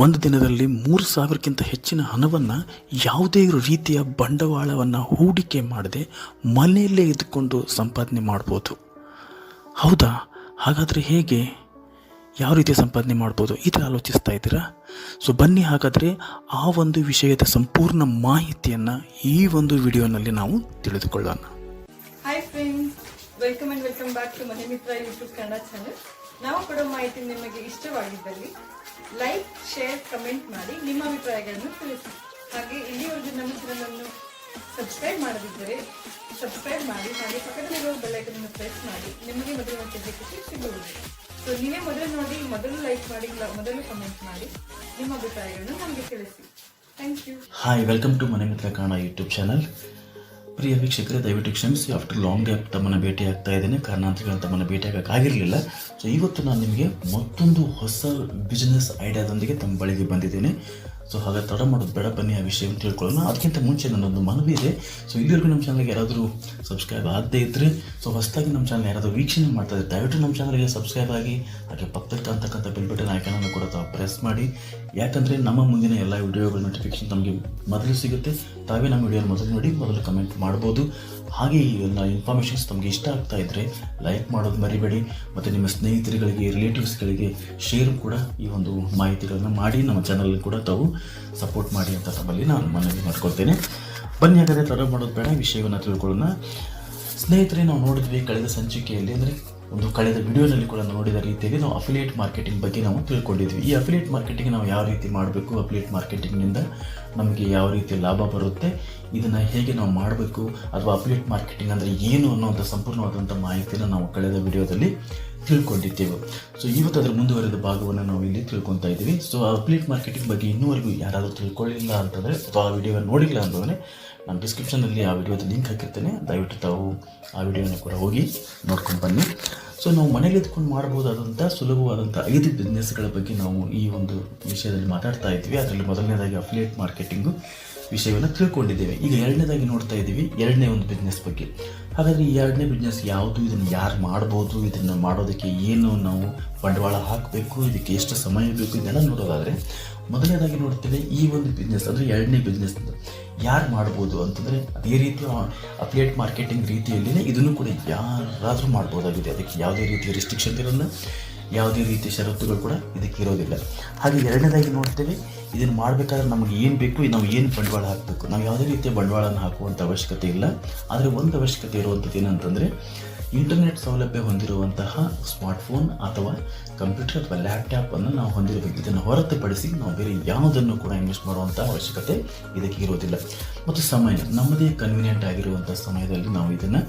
ಒಂದು ದಿನದಲ್ಲಿ 3,000ಕ್ಕಿಂತ ಹೆಚ್ಚಿನ ಹಣವನ್ನು ಯಾವುದೇ ರೀತಿಯ ಬಂಡವಾಳವನ್ನು ಹೂಡಿಕೆ ಮಾಡದೆ ಮನೆಯಲ್ಲೇ ಇದ್ದುಕೊಂಡು ಸಂಪಾದನೆ ಮಾಡ್ಬೋದು. ಹೌದಾ? ಹಾಗಾದರೆ ಹೇಗೆ, ಯಾವ ರೀತಿ ಸಂಪಾದನೆ ಮಾಡ್ಬೋದು ಈ ಥರ ಆಲೋಚಿಸ್ತಾ ಇದ್ದೀರಾ? ಸೊ ಬನ್ನಿ, ಹಾಗಾದರೆ ಆ ಒಂದು ವಿಷಯದ ಸಂಪೂರ್ಣ ಮಾಹಿತಿಯನ್ನು ಈ ಒಂದು ವಿಡಿಯೋನಲ್ಲಿ ನಾವು ತಿಳಿದುಕೊಳ್ಳೋಣ. Hi friends, welcome back to Mane Mitra YouTube Kannada channel. ನಾವು ಕೊಡೋ ಮಾಹಿತಿ ನಿಮಗೆ ಇಷ್ಟವಾಗಿದ್ದಲ್ಲಿ ಲೈಕ್, ಶೇರ್, ಕಮೆಂಟ್ ಮಾಡಿ ನಿಮ್ಮ ಅಭಿಪ್ರಾಯಗಳನ್ನು ತಿಳಿಸಿ. ಹಾಗೆ ಇಲ್ಲಿವರೆಗೂ ನಮ್ಮ ಚಾನಲನ್ನು ಸಬ್ಸ್ಕ್ರೈಬ್ ಮಾಡದಿದ್ದರೆ ಸಬ್ಸ್ಕ್ರೈಬ್ ಮಾಡಿ, ಹಾಗೆ ಪಕ್ಕದಲ್ಲಿರುವ ಬೆಲ್ ಐಕಾನ್ ಅನ್ನು ಪ್ರೆಸ್ ಮಾಡಿ. ನಿಮಗೆ ಮೊದಲು ನೋಟಿಫಿಕೇಶನ್ ಸಿಗುವುದು. ಸೊ ನೀವೇ ಮೊದಲು ನೋಡಿ, ಮೊದಲು ಲೈಕ್ ಮಾಡಿ, ಮೊದಲು ಕಮೆಂಟ್ ಮಾಡಿ, ನಿಮ್ಮ ಅಭಿಪ್ರಾಯಗಳನ್ನು ನಮಗೆ ತಿಳಿಸಿ. Thank you. Hi, welcome to Mane Mitra Kannada YouTube channel. ಪ್ರಿಯ ವೀಕ್ಷಕರೇ, ದಯವಿಟ್ಟು ಕ್ಷಮಿಸಿ. ಆಫ್ಟರ್ ಲಾಂಗ್ ಡೇ ತಮ್ಮನ್ನು ಭೇಟಿ ಆಗ್ತಾ ಇದ್ದೇನೆ. ಕಾರಣಾಂತರಗಳನ್ನು ತಮ್ಮನ್ನು ಭೇಟಿ ಆಗೋಕ್ಕಾಗಿರಲಿಲ್ಲ. ಸೊ ಇವತ್ತು ನಾನು ನಿಮಗೆ ಮತ್ತೊಂದು ಹೊಸ ಬಿಸ್ನೆಸ್ ಐಡಿಯಾದೊಂದಿಗೆ ತಮ್ಮ ಬಳಿಗೆ ಬಂದಿದ್ದೇನೆ. ಸೊ ಹಾಗೆ ತಡ ಮಾಡೋದು ಬೇಡ, ಬನ್ನಿ ಆ ವಿಷಯವನ್ನು ತಿಳ್ಕೊಳ್ಳೋಣ. ಅದಕ್ಕಿಂತ ಮುಂಚೆ ನನ್ನೊಂದು ಮನವಿ ಇದೆ. ಸೊ ಇಲ್ಲಿವರೆಗೂ ನಮ್ಮ ಚಾನಲ್ಗೆ ಯಾರಾದರೂ ಸಬ್ಸ್ಕ್ರೈಬ್ ಆಗದೇ ಇದ್ದರೆ, ಸೊ ಹೊಸದಾಗಿ ನಮ್ಮ ಚಾನಲ್ ಯಾರಾದರೂ ವೀಕ್ಷಣೆ ಮಾಡ್ತಾ ಇದ್ದರೆ ದಯವಿಟ್ಟು ನಮ್ಮ ಚಾನಲ್ಗೆ ಸಬ್ಸ್ಕ್ರೈಬ್ ಆಗಿ, ಹಾಗೆ ಪಕ್ಕದಲ್ಲಿ ಕಾಣ್ತಕ್ಕಂಥ ಬೆಲ್ ಬಟನ್ ಐಕಾನನ್ನು ಕೂಡ ತಾವು ಪ್ರೆಸ್ ಮಾಡಿ. ಯಾಕಂದರೆ ನಮ್ಮ ಮುಂದಿನ ಎಲ್ಲ ವಿಡಿಯೋಗಳ ನೋಟಿಫಿಕೇಶನ್ ನಮಗೆ ಮೊದಲು ಸಿಗುತ್ತೆ. ತಾವೇ ನಮ್ಮ ವಿಡಿಯೋನ ಮೊದಲು ನೋಡಿ, ಮೊದಲು ಕಮೆಂಟ್ ಮಾಡ್ಬೋದು. ಹಾಗೆ ಈ ಎಲ್ಲ ಇನ್ಫಾರ್ಮೇಷನ್ಸ್ ತಮಗೆ ಇಷ್ಟ ಆಗ್ತಾ ಇದ್ದರೆ ಲೈಕ್ ಮಾಡೋದು ಮರಿಬೇಡಿ, ಮತ್ತು ನಿಮ್ಮ ಸ್ನೇಹಿತರುಗಳಿಗೆ, ರಿಲೇಟಿವ್ಸ್ಗಳಿಗೆ ಶೇರ್ ಕೂಡ ಈ ಒಂದು ಮಾಹಿತಿಗಳನ್ನು ಮಾಡಿ ನಮ್ಮ ಚಾನಲ್ ಕೂಡ ತಾವು ಸಪೋರ್ಟ್ ಮಾಡಿ ಅಂತ ತಮ್ಮಲ್ಲಿ ನಾನು ಮನವಿ ಮಾಡ್ಕೊಳ್ತೇನೆ. ಬನ್ನಿ, ಹಾಗಾದರೆ ತಡ ಮಾಡೋದು ಬೇಡ, ವಿಷಯವನ್ನು ತಿಳ್ಕೊಳ್ಳೋಣ. ಸ್ನೇಹಿತರೆ, ನಾವು ನೋಡಿದ್ವಿ ಕಳೆದ ಸಂಚಿಕೆಯಲ್ಲಿ, ಅಂದರೆ ಒಂದು ಕಳೆದ ವಿಡಿಯೋನಲ್ಲಿ ಕೂಡ ನೋಡಿದ ರೀತಿಯಲ್ಲಿ ನಾವು ಅಫಿಲಿಯೇಟ್ ಮಾರ್ಕೆಟಿಂಗ್ ಬಗ್ಗೆ ನಾವು ತಿಳ್ಕೊಂಡಿದ್ವಿ. ಈ ಅಫಿಲಿಯೇಟ್ ಮಾರ್ಕೆಟಿಂಗ್ ನಾವು ಯಾವ ರೀತಿ ಮಾಡಬೇಕು, ಅಫಿಲಿಯೇಟ್ ಮಾರ್ಕೆಟಿಂಗ್ನಿಂದ ನಮಗೆ ಯಾವ ರೀತಿ ಲಾಭ ಬರುತ್ತೆ, ಇದನ್ನು ಹೇಗೆ ನಾವು ಮಾಡಬೇಕು, ಅಥವಾ ಅಫಿಲಿಯೇಟ್ ಮಾರ್ಕೆಟಿಂಗ್ ಅಂದರೆ ಏನು ಅನ್ನೋಂಥ ಸಂಪೂರ್ಣವಾದಂಥ ಮಾಹಿತಿಯನ್ನು ನಾವು ಕಳೆದ ವಿಡಿಯೋದಲ್ಲಿ ತಿಳ್ಕೊಂಡಿದ್ದೇವೆ. ಸೊ ಇವತ್ತು ಅದರ ಮುಂದುವರೆದ ಭಾಗವನ್ನು ನಾವು ಇಲ್ಲಿ ತಿಳ್ಕೊತಾ ಇದ್ದೀವಿ. ಸೊ ಅಫಿಲಿಯೇಟ್ ಮಾರ್ಕೆಟಿಂಗ್ ಬಗ್ಗೆ ಇನ್ನೂವರೆಗೂ ಯಾರಾದರೂ ತಿಳ್ಕೊಳ್ಳಿಲ್ಲ ಅಂತಂದರೆ, ಅಥವಾ ಆ ವಿಡಿಯೋವನ್ನು ನೋಡಿಲ್ಲ ಅಂತಂದರೆ, ನಾನು ಡಿಸ್ಕ್ರಿಪ್ಷನಲ್ಲಿ ಆ ವಿಡಿಯೋದ ಲಿಂಕ್ ಹಾಕಿರ್ತೇನೆ. ದಯವಿಟ್ಟು ತಾವು ಆ ವಿಡಿಯೋನ ಕೂಡ ಹೋಗಿ ನೋಡ್ಕೊಂಡು ಬನ್ನಿ. ಸೊ ನಾವು ಮನೇಲಿ ಎತ್ಕೊಂಡು ಮಾಡ್ಬೋದಾದಂಥ ಸುಲಭವಾದಂಥ 5 ಬಿಸ್ನೆಸ್ಗಳ ಬಗ್ಗೆ ನಾವು ಈ ಒಂದು ವಿಷಯದಲ್ಲಿ ಮಾತಾಡ್ತಾ ಇದ್ವಿ. ಅದರಲ್ಲಿ ಮೊದಲನೇದಾಗಿ ಅಫಿಲಿಯೇಟ್ ಮಾರ್ಕೆಟಿಂಗು ವಿಷಯವನ್ನು ತಿಳ್ಕೊಂಡಿದ್ದೇವೆ. ಈಗ ಎರಡನೇದಾಗಿ ನೋಡ್ತಾ ಇದ್ದೀವಿ, ಎರಡನೇ ಒಂದು ಬಿಸ್ನೆಸ್ ಬಗ್ಗೆ. ಹಾಗಾದರೆ ಈ ಎರಡನೇ ಬಿಸ್ನೆಸ್ ಯಾವುದು, ಇದನ್ನು ಯಾರು ಮಾಡ್ಬೋದು, ಇದನ್ನು ಮಾಡೋದಕ್ಕೆ ಏನು ನಾವು ಬಂಡವಾಳ ಹಾಕಬೇಕು, ಇದಕ್ಕೆ ಎಷ್ಟು ಸಮಯ ಬೇಕು, ಇದೆಲ್ಲ ನೋಡೋದಾದರೆ ಮೊದಲನೇದಾಗಿ ನೋಡ್ತೇವೆ ಈ ಒಂದು ಬಿಸ್ನೆಸ್, ಅಂದರೆ ಎರಡನೇ ಬಿಸ್ನೆಸ್ ಯಾರು ಮಾಡ್ಬೋದು ಅಂತಂದರೆ, ಅದೇ ರೀತಿ ಅಫಿಲಿಯೇಟ್ ಮಾರ್ಕೆಟಿಂಗ್ ರೀತಿಯಲ್ಲಿನೇ ಇದನ್ನು ಕೂಡ ಯಾರಾದರೂ ಮಾಡ್ಬೋದಾಗಿದೆ. ಅದಕ್ಕೆ ಯಾವುದೇ ರೀತಿಯ ರಿಸ್ಟ್ರಿಕ್ಷನ್ ಇರೋಲ್ಲ, ಯಾವುದೇ ರೀತಿಯ ಷರತ್ತುಗಳು ಕೂಡ ಇದಕ್ಕೆ ಇರೋದಿಲ್ಲ. ಹಾಗೆ ಎರಡನೇದಾಗಿ ನೋಡ್ತೇವೆ, ಇದನ್ನು ಮಾಡಬೇಕಾದ್ರೆ ನಮಗೆ ಏನು ಬೇಕು, ನಾವು ಏನು ಬಂಡವಾಳ ಹಾಕಬೇಕು. ನಾವು ಯಾವುದೇ ರೀತಿಯ ಬಂಡವಾಳನ ಹಾಕುವಂಥ ಅವಶ್ಯಕತೆ ಇಲ್ಲ. ಆದರೆ ಒಂದು ಅವಶ್ಯಕತೆ ಇರುವಂಥದ್ದು ಏನಂತಂದರೆ, ಇಂಟರ್ನೆಟ್ ಸೌಲಭ್ಯ ಹೊಂದಿರುವಂತಹ ಸ್ಮಾರ್ಟ್ಫೋನ್ ಅಥವಾ ಕಂಪ್ಯೂಟರ್ ಅಥವಾ ಲ್ಯಾಪ್ಟಾಪನ್ನು ನಾವು ಹೊಂದಿರಬೇಕು. ಇದನ್ನು ಹೊರತುಪಡಿಸಿ ನಾವು ಬೇರೆ ಯಾವುದನ್ನು ಕೂಡ ಇನ್ವೆಸ್ಟ್ ಮಾಡುವಂಥ ಅವಶ್ಯಕತೆ ಇದಕ್ಕೆ ಇರೋದಿಲ್ಲ. ಮತ್ತು ಸಮಯ, ನಮ್ಮದೇ ಕನ್ವೀನಿಯೆಂಟ್ ಆಗಿರುವಂಥ ಸಮಯದಲ್ಲಿ ನಾವು ಇದನ್ನು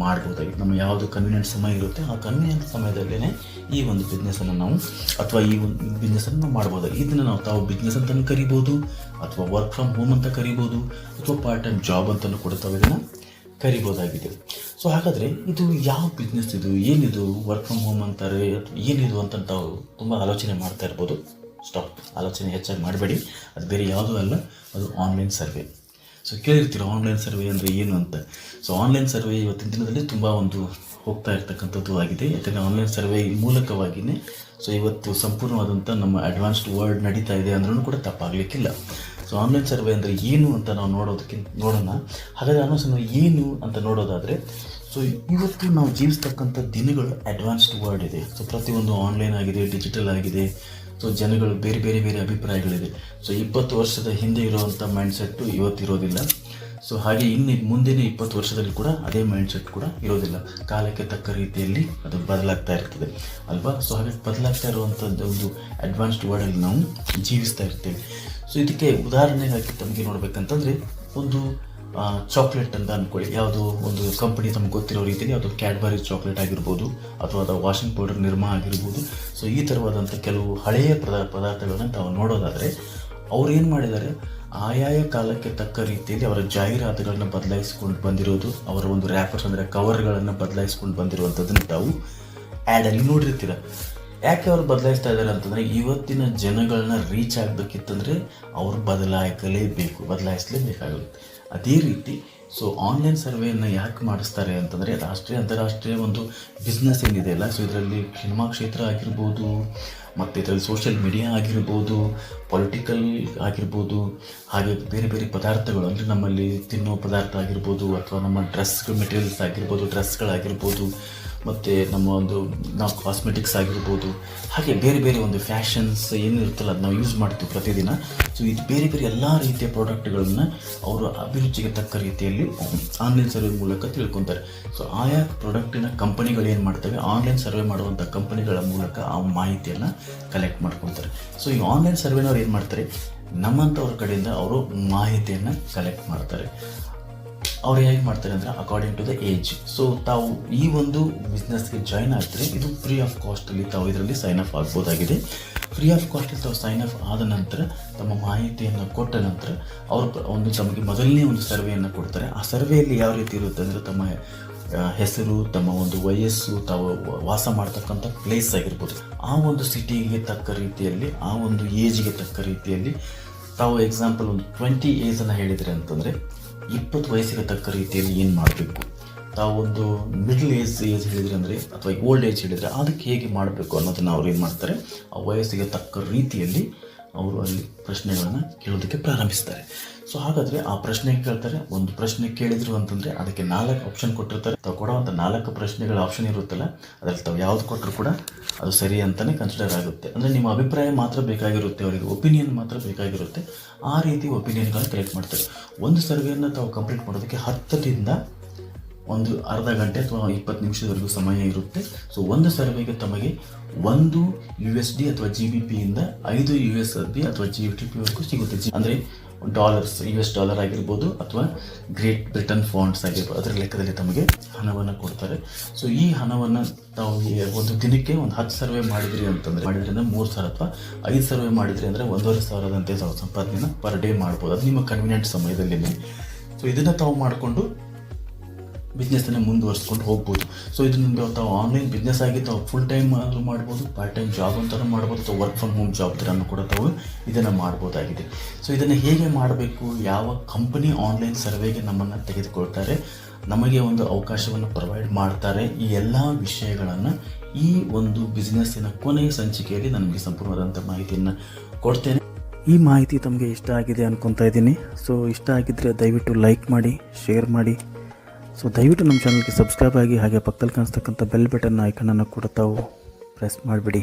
ಮಾಡ್ಬೋದಾಗಿದೆ. ನಮ್ಮ ಯಾವುದು ಕನ್ವೀನಿಯೆಂಟ್ ಸಮಯ ಇರುತ್ತೆ, ಆ ಕನ್ವೀನಿಯೆಂಟ್ ಸಮಯದಲ್ಲೇ ಈ ಒಂದು ಬಿಸ್ನೆಸ್ಸನ್ನು ನಾವು, ಅಥವಾ ಈ ಒಂದು ಬಿಸ್ನೆಸ್ಸನ್ನು ನಾವು ಮಾಡ್ಬೋದಾಗಿದೆ. ಇದನ್ನು ನಾವು ತಾವು ಬಿಸ್ನೆಸ್ ಅಂತಲೂ ಕರಿಬೋದು, ಅಥವಾ ವರ್ಕ್ ಫ್ರಮ್ ಹೋಮ್ ಅಂತ ಕರಿಬೋದು, ಅಥವಾ ಪಾರ್ಟ್ ಟೈಮ್ ಜಾಬ್ ಅಂತಲೂ ಕೂಡ ತಾವು ಇದನ್ನು ಕರಿಬೋದಾಗಿದೆ. ಸೊ ಹಾಗಾದರೆ ಇದು ಯಾವ ಬಿಸ್ನೆಸ್, ಇದು ಏನಿದು, ವರ್ಕ್ ಫ್ರಮ್ ಹೋಮ್ ಅಂತಾರೆ ಏನಿದು ಅಂತ ತಾವು ತುಂಬ ಆಲೋಚನೆ ಮಾಡ್ತಾ ಇರ್ಬೋದು. ಸ್ಟಾಪ್, ಆಲೋಚನೆ ಹೆಚ್ಚಾಗಿ ಮಾಡಬೇಡಿ. ಅದು ಬೇರೆ ಯಾವುದೂ ಅಲ್ಲ, ಅದು ಆನ್ಲೈನ್ ಸರ್ವೆ. ಸೊ ಕೇಳಿರ್ತೀರ ಆನ್ಲೈನ್ ಸರ್ವೆ ಅಂದರೆ ಏನು ಅಂತ. ಸೊ ಆನ್ಲೈನ್ ಸರ್ವೆ ಇವತ್ತಿನ ದಿನದಲ್ಲಿ ತುಂಬ ಒಂದು ಹೋಗ್ತಾ ಇರ್ತಕ್ಕಂಥದ್ದು ಆಗಿದೆ. ಯಾಕಂದರೆ ಆನ್ಲೈನ್ ಸರ್ವೆ ಮೂಲಕವಾಗಿಯೇ ಸೊ ಇವತ್ತು ಸಂಪೂರ್ಣವಾದಂಥ ನಮ್ಮ ಅಡ್ವಾನ್ಸ್ಡ್ ವರ್ಲ್ಡ್ ನಡೀತಾ ಇದೆ ಅಂದ್ರೂ ಕೂಡ ತಪ್ಪಾಗಲಿಕ್ಕಿಲ್ಲ. ಸೊ ಆನ್ಲೈನ್ ಸರ್ವೆ ಅಂದರೆ ಏನು ಅಂತ ನಾವು ನೋಡೋಣ. ಹಾಗಾದರೆ ಆನ್ಲೈನ್ ಸರ್ವೆ ಏನು ಅಂತ ನೋಡೋದಾದರೆ, ಸೊ ಇವತ್ತು ನಾವು ಜೀವಿಸ್ತಕ್ಕಂಥ ದಿನಗಳು ಅಡ್ವಾನ್ಸ್ಡ್ ವರ್ಲ್ಡ್ ಇದೆ. ಸೊ ಪ್ರತಿಯೊಂದು ಆನ್ಲೈನ್ ಆಗಿದೆ, ಡಿಜಿಟಲ್ ಆಗಿದೆ. ಸೊ ಜನಗಳು ಬೇರೆ ಬೇರೆ ಬೇರೆ ಅಭಿಪ್ರಾಯಗಳಿದೆ. ಸೊ 20 ವರ್ಷದ ಹಿಂದೆ ಇರುವಂಥ ಮೈಂಡ್ಸೆಟ್ಟು ಇವತ್ತಿರೋದಿಲ್ಲ. ಸೊ ಹಾಗೆ ಮುಂದಿನ 20 ವರ್ಷದಲ್ಲಿ ಕೂಡ ಅದೇ ಮೈಂಡ್ಸೆಟ್ ಕೂಡ ಇರೋದಿಲ್ಲ. ಕಾಲಕ್ಕೆ ತಕ್ಕ ರೀತಿಯಲ್ಲಿ ಅದು ಬದಲಾಗ್ತಾ ಇರ್ತದೆ ಅಲ್ವಾ. ಸೊ ಹಾಗೆ ಬದಲಾಗ್ತಾ ಇರುವಂಥದ್ದು ಒಂದು ಅಡ್ವಾನ್ಸ್ಡ್ ವರ್ಲ್ಡಲ್ಲಿ ನಾವು ಜೀವಿಸ್ತಾ ಇರ್ತೇವೆ. ಸೊ ಇದಕ್ಕೆ ಉದಾಹರಣೆಗಾಗಿ ತಮಗೆ ನೋಡಬೇಕಂತಂದರೆ, ಒಂದು ಚಾಕ್ಲೇಟ್ ಅಂತ ಅಂದ್ಕೊಳ್ಳಿ. ಯಾವುದೋ ಒಂದು ಕಂಪನಿ ತಮಗೆ ಗೊತ್ತಿರೋ ರೀತಿಯಲ್ಲಿ ಯಾವುದೋ ಕ್ಯಾಡ್ಬರಿ ಚಾಕ್ಲೇಟ್ ಆಗಿರ್ಬೋದು, ಅಥವಾ ಅದು ವಾಷಿಂಗ್ ಪೌಡರ್ ನಿರ್ಮಾ ಆಗಿರ್ಬೋದು. ಸೊ ಈ ಥರವಾದಂಥ ಕೆಲವು ಹಳೆಯ ಪದಾರ್ಥಗಳನ್ನು ತಾವು ನೋಡೋದಾದರೆ, ಅವ್ರು ಏನು ಮಾಡಿದ್ದಾರೆ, ಆಯಾಯ ಕಾಲಕ್ಕೆ ತಕ್ಕ ರೀತಿಯಲ್ಲಿ ಅವರ ಜಾಹೀರಾತುಗಳನ್ನು ಬದಲಾಯಿಸಿಕೊಂಡು ಬಂದಿರೋದು, ಅವರ ಒಂದು ರ್ಯಾಪರ್ಸ್ ಅಂದರೆ ಕವರ್ಗಳನ್ನು ಬದಲಾಯಿಸ್ಕೊಂಡು ಬಂದಿರುವಂಥದ್ದನ್ನು ತಾವು ಆ್ಯಡಲ್ಲಿ ನೋಡಿರ್ತೀರ. ಯಾಕೆ ಅವ್ರು ಬದಲಾಯಿಸ್ತಾ ಇದ್ದಾರೆ ಅಂತಂದರೆ, ಇವತ್ತಿನ ಜನಗಳನ್ನ ರೀಚ್ ಆಗಬೇಕಿತ್ತಂದರೆ ಅವರು ಬದಲಾಯಿಸಲೇಬೇಕಾಗುತ್ತೆ. ಅದೇ ರೀತಿ ಸೊ ಆನ್ಲೈನ್ ಸರ್ವೆಯನ್ನು ಯಾಕೆ ಮಾಡಿಸ್ತಾರೆ ಅಂತಂದರೆ, ರಾಷ್ಟ್ರೀಯ ಅಂತಾರಾಷ್ಟ್ರೀಯ ಒಂದು ಬಿಸ್ನೆಸ್ ಏನಿದೆ ಅಲ್ಲ, ಸೊ ಇದರಲ್ಲಿ ಸಿನಿಮಾ ಕ್ಷೇತ್ರ ಆಗಿರ್ಬೋದು, ಮತ್ತು ಇದರಲ್ಲಿ ಸೋಷಿಯಲ್ ಮೀಡಿಯಾ ಆಗಿರ್ಬೋದು, ಪೊಲಿಟಿಕಲ್ ಆಗಿರ್ಬೋದು, ಹಾಗೆ ಬೇರೆ ಬೇರೆ ಪದಾರ್ಥಗಳು ಅಂದರೆ ನಮ್ಮಲ್ಲಿ ತಿನ್ನೋ ಪದಾರ್ಥ ಆಗಿರ್ಬೋದು, ಅಥವಾ ನಮ್ಮ ಡ್ರೆಸ್ ಮೆಟೀರಿಯಲ್ಸ್ ಆಗಿರ್ಬೋದು, ಡ್ರೆಸ್ಗಳಾಗಿರ್ಬೋದು, ಮತ್ತು ನಮ್ಮ ನಾವು ಕಾಸ್ಮೆಟಿಕ್ಸ್ ಆಗಿರ್ಬೋದು, ಹಾಗೆ ಬೇರೆ ಬೇರೆ ಒಂದು ಫ್ಯಾಷನ್ಸ್ ಏನಿರುತ್ತಲ್ಲ ಅದು ನಾವು ಯೂಸ್ ಮಾಡ್ತೀವಿ ಪ್ರತಿದಿನ. ಸೊ ಇದು ಬೇರೆ ಬೇರೆ ಎಲ್ಲ ರೀತಿಯ ಪ್ರಾಡಕ್ಟ್ಗಳನ್ನು ಅವರು ಅಭಿರುಚಿಗೆ ತಕ್ಕ ರೀತಿಯಲ್ಲಿ ಆನ್ಲೈನ್ ಸರ್ವೆ ಮೂಲಕ ತಿಳ್ಕೊತಾರೆ. ಸೊ ಆಯಾ ಪ್ರಾಡಕ್ಟಿನ ಕಂಪನಿಗಳು ಏನು ಮಾಡ್ತವೆ, ಆನ್ಲೈನ್ ಸರ್ವೆ ಮಾಡುವಂಥ ಕಂಪನಿಗಳ ಮೂಲಕ ಆ ಮಾಹಿತಿಯನ್ನು ಕಲೆಕ್ಟ್ ಮಾಡ್ಕೊತಾರೆ. ಸೊ ಈ ಆನ್ಲೈನ್ ಸರ್ವೆನವ್ರು ಏನು ಮಾಡ್ತಾರೆ, ನಮ್ಮಂಥವ್ರ ಕಡೆಯಿಂದ ಅವರು ಮಾಹಿತಿಯನ್ನು ಕಲೆಕ್ಟ್ ಮಾಡ್ತಾರೆ. ಅವ್ರು ಹೇಗೆ ಮಾಡ್ತಾರೆ ಅಂದರೆ according to the age. So ತಾವು ಈ ಒಂದು ಬಿಸ್ನೆಸ್ಗೆ ಜಾಯ್ನ್ ಆಗ್ತಾರೆ, ಇದು ಫ್ರೀ ಆಫ್ ಕಾಸ್ಟಲ್ಲಿ ತಾವು ಇದರಲ್ಲಿ ಸೈನ್ ಅಪ್ ಆಗ್ಬೋದಾಗಿದೆ. ಫ್ರೀ ಆಫ್ ಕಾಸ್ಟಲ್ಲಿ ತಾವು ಸೈನ್ ಅಪ್ ಆದ ನಂತರ ತಮ್ಮ ಮಾಹಿತಿಯನ್ನು ಕೊಟ್ಟ ನಂತರ ಅವರು ತಮಗೆ ಮೊದಲನೇ ಒಂದು ಸರ್ವೆಯನ್ನು ಕೊಡ್ತಾರೆ. ಆ ಸರ್ವೆಯಲ್ಲಿ ಯಾವ ರೀತಿ ಇರುತ್ತೆ ಅಂದರೆ ತಮ್ಮ ಹೆಸರು, ತಮ್ಮ ಒಂದು ವಯಸ್ಸು, ತಾವು ವಾಸ ಮಾಡ್ತಕ್ಕಂಥ ಪ್ಲೇಸ್ ಆಗಿರ್ಬೋದು, ಆ ಒಂದು ಸಿಟಿಗೆ ತಕ್ಕ ರೀತಿಯಲ್ಲಿ, ಆ ಒಂದು ಏಜ್ಗೆ ತಕ್ಕ ರೀತಿಯಲ್ಲಿ ತಾವು ಎಕ್ಸಾಂಪಲ್ ಒಂದು 20 ಏಜನ್ನು ಹೇಳಿದರೆ ಅಂತಂದರೆ 20 ವಯಸ್ಸಿಗೆ ತಕ್ಕ ರೀತಿಯಲ್ಲಿ ಏನು ಮಾಡಬೇಕು, ತಾವು ಒಂದು ಮಿಡ್ಲ್ ಏಜ್ ಹೇಳಿದರೆ ಅಂದರೆ ಅಥವಾ ಓಲ್ಡ್ ಏಜ್ ಹೇಳಿದರೆ ಅದಕ್ಕೆ ಹೇಗೆ ಮಾಡಬೇಕು ಅನ್ನೋದನ್ನು ಅವ್ರು ಏನು ಮಾಡ್ತಾರೆ, ಆ ವಯಸ್ಸಿಗೆ ತಕ್ಕ ರೀತಿಯಲ್ಲಿ ಅವರು ಅಲ್ಲಿ ಪ್ರಶ್ನೆಗಳನ್ನು ಕೇಳೋದಕ್ಕೆ ಪ್ರಾರಂಭಿಸ್ತಾರೆ. ಸೊ ಹಾಗಾದರೆ ಆ ಪ್ರಶ್ನೆ ಕೇಳ್ತಾರೆ. ಒಂದು ಪ್ರಶ್ನೆ ಕೇಳಿದ್ರು ಅಂತಂದರೆ ಅದಕ್ಕೆ 4 ಆಪ್ಷನ್ ಕೊಟ್ಟಿರ್ತಾರೆ. ತಾವು ಕೊಡುವಂಥ 4 ಪ್ರಶ್ನೆಗಳ ಆಪ್ಷನ್ ಇರುತ್ತಲ್ಲ, ಅದರಲ್ಲಿ ತಾವು ಯಾವುದು ಕೊಟ್ಟರು ಕೂಡ ಅದು ಸರಿ ಅಂತಲೇ ಕನ್ಸಿಡರ್ ಆಗುತ್ತೆ. ಅಂದರೆ ನಿಮ್ಮ ಅಭಿಪ್ರಾಯ ಮಾತ್ರ ಬೇಕಾಗಿರುತ್ತೆ, ಅವರಿಗೆ ಒಪಿನಿಯನ್ ಮಾತ್ರ ಬೇಕಾಗಿರುತ್ತೆ. ಆ ರೀತಿ ಒಪಿನಿಯನ್ಗಳನ್ನ ಕಲೆಕ್ಟ್ ಮಾಡ್ತಾರೆ. ಒಂದು ಸರ್ವೆಯನ್ನು ತಾವು ಕಂಪ್ಲೀಟ್ ಮಾಡೋದಕ್ಕೆ 10ರಿಂದ ಒಂದು ಅರ್ಧ ಗಂಟೆ ಅಥವಾ 20 ನಿಮಿಷದವರೆಗೂ ಸಮಯ ಇರುತ್ತೆ. ಸೊ ಒಂದು ಸರ್ವೆಗೆ ತಮಗೆ 1 USD ಅಥವಾ GBPಯಿಂದ 5 USD ಅಥವಾ GBPವರೆಗೂ ಸಿಗುತ್ತೆ. ಅಂದರೆ ಡಾಲರ್ಸ್, US ಡಾಲರ್ ಆಗಿರ್ಬೋದು ಅಥವಾ ಗ್ರೇಟ್ ಬ್ರಿಟನ್ ಫೌಂಡ್ಸ್ ಆಗಿರ್ಬೋದು, ಅದರ ಲೆಕ್ಕದಲ್ಲಿ ತಮಗೆ ಹಣವನ್ನು ಕೊಡ್ತಾರೆ. ಸೊ ಈ ಹಣವನ್ನು ತಾವು ಒಂದು ದಿನಕ್ಕೆ ಒಂದು 10 ಸರ್ವೆ ಮಾಡಿದ್ರಿ ಅಂತಂದರೆ ಮಾಡಿದ್ರಿಂದ 3,000 ಅಥವಾ 5 ಸರ್ವೆ ಮಾಡಿದ್ರಿ ಅಂದರೆ 1,500ದಂತೆ ತಾವು ಸಂಪಾದನೆಯನ್ನು ಪರ್ ಡೇ ಮಾಡ್ಬೋದು. ಅದು ನಿಮ್ಮ ಕನ್ವೀನಿಯಂಟ್ ಸಮಯದಲ್ಲಿ. ಸೊ ಇದನ್ನು ತಾವು ಮಾಡಿಕೊಂಡು ಬಿಸ್ನೆಸ್ಸನ್ನು ಮುಂದುವರಿಸ್ಕೊಂಡು ಹೋಗ್ಬೋದು. ಸೊ ಇದರಿಂದ ತಾವು ಆನ್ಲೈನ್ ಬಿಸ್ನೆಸ್ ಆಗಿ ತಾವು ಫುಲ್ ಟೈಮ್ ಆದರೂ ಮಾಡ್ಬೋದು, ಪಾರ್ಟ್ ಟೈಮ್ ಜಾಬ್ ಅಂತಲೂ ಮಾಡ್ಬೋದು, ಅಥವಾ ವರ್ಕ್ ಫ್ರಮ್ ಹೋಮ್ ಜಾಬ್ ಥರನೂ ಕೂಡ ತಾವು ಇದನ್ನು ಮಾಡ್ಬೋದಾಗಿದೆ. ಸೊ ಇದನ್ನು ಹೇಗೆ ಮಾಡಬೇಕು, ಯಾವ ಕಂಪನಿ ಆನ್ಲೈನ್ ಸರ್ವೆಗೆ ನಮ್ಮನ್ನು ತೆಗೆದುಕೊಳ್ತಾರೆ, ನಮಗೆ ಒಂದು ಅವಕಾಶವನ್ನು ಪ್ರೊವೈಡ್ ಮಾಡ್ತಾರೆ, ಈ ಎಲ್ಲ ವಿಷಯಗಳನ್ನು ಈ ಒಂದು ಬಿಸ್ನೆಸ್ಸಿನ ಕೊನೆಯ ಸಂಚಿಕೆಯಲ್ಲಿ ನನಗೆ ಸಂಪೂರ್ಣವಾದಂಥ ಮಾಹಿತಿಯನ್ನು ಕೊಡ್ತೇನೆ. ಈ ಮಾಹಿತಿ ತಮಗೆ ಇಷ್ಟ ಆಗಿದೆ ಅನ್ಕೊತಾ ಇದ್ದೀನಿ. ಸೊ ಇಷ್ಟ ಆಗಿದ್ದರೆ ದಯವಿಟ್ಟು ಲೈಕ್ ಮಾಡಿ, ಶೇರ್ ಮಾಡಿ. ಸೊ ದಯವಿಟ್ಟು ನಮ್ಮ ಚಾನಲ್ಗೆ ಸಬ್ಸ್ಕ್ರೈಬ್ ಆಗಿ, ಹಾಗೆ ಪಕ್ಕದಲ್ಲಿ ಕಾಣಿಸ್ತಕ್ಕಂಥ ಬೆಲ್ ಬಟನ್ ಐಕನನ್ನು ಕೂಡ ತಾವು ಪ್ರೆಸ್ ಮಾಡಿಬಿಡಿ.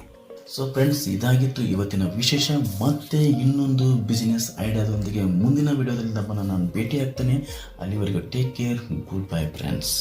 ಸೊ ಫ್ರೆಂಡ್ಸ್, ಇದಾಗಿತ್ತು ಇವತ್ತಿನ ವಿಶೇಷ. ಮತ್ತೆ ಇನ್ನೊಂದು ಬಿಸ್ನೆಸ್ ಐಡಿಯಾದೊಂದಿಗೆ ಮುಂದಿನ ವಿಡಿಯೋದಲ್ಲಿ ನಾನು ಭೇಟಿ ಆಗ್ತೇನೆ. ಅಲ್ಲಿವರೆಗೂ take care, good bye friends.